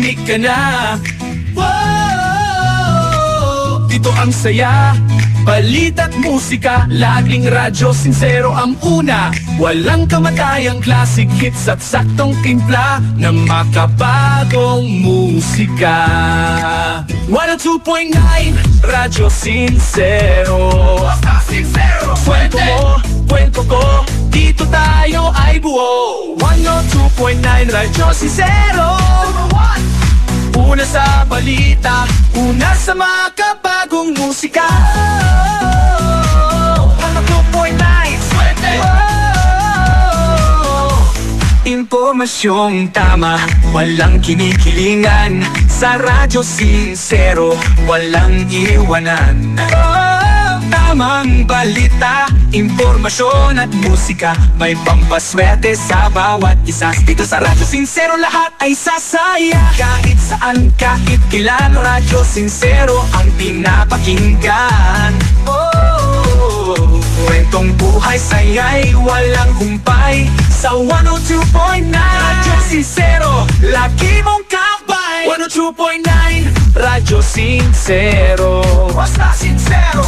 makinig ka na. Wow! Dito ang saya, balita't musika, laging radyo sincero ang una. Walang kamatayang classic hits at saktong timpla ng makabagong musika. 102.9 Radyo Sincero. Kwento ko, dito tayo ay buo. 102.9 Radyo Sincero. Una sa balita, una sa makabagong musika. 102.9 Impormasyong tama, walang kinikilingan. Sa Radyo Sincero, walang iwanan. Tamang balita, impormasyon at musika, may pampaswerte sa bawat isa. Dito sa Radyo Sincero lahat ay sasaya. Kahit saan, kahit kailan, Radyo Sincero ang pinapakinggan. Kwentong buhay, saya'y walang humpay. Sa 102.9 Radyo Sincero, lagi mong kabay. 102.9 Radyo Sincero. Basta sincero.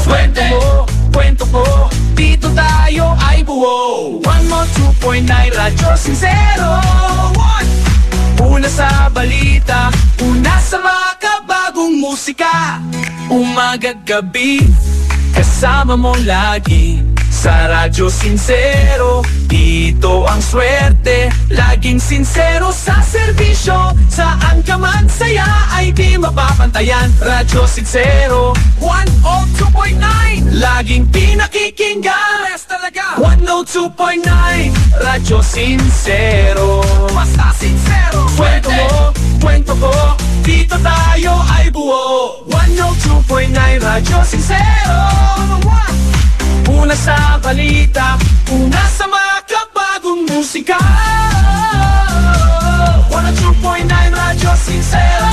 Kwento mo, dito tayo ay buo. 102.9 Radyo Sincero. Una sa balita, una sa makabagong musika. Umaga gabi, kasama mo lagi sa Radyo Sincero. Dito ang swerte, laging sincero sa serbisyo. Saan ka man, saya ay di mapapantayan. Radyo Sincero 102.9, laging pinakikinggan. Best talaga 102.9 Radyo Sincero. Basta sincero. Kwento ko, dito tayo ay buo. 102.9 Radyo Sincero. Una sa balita, una sa makabagong musika. 102.9 Radyo Sincero.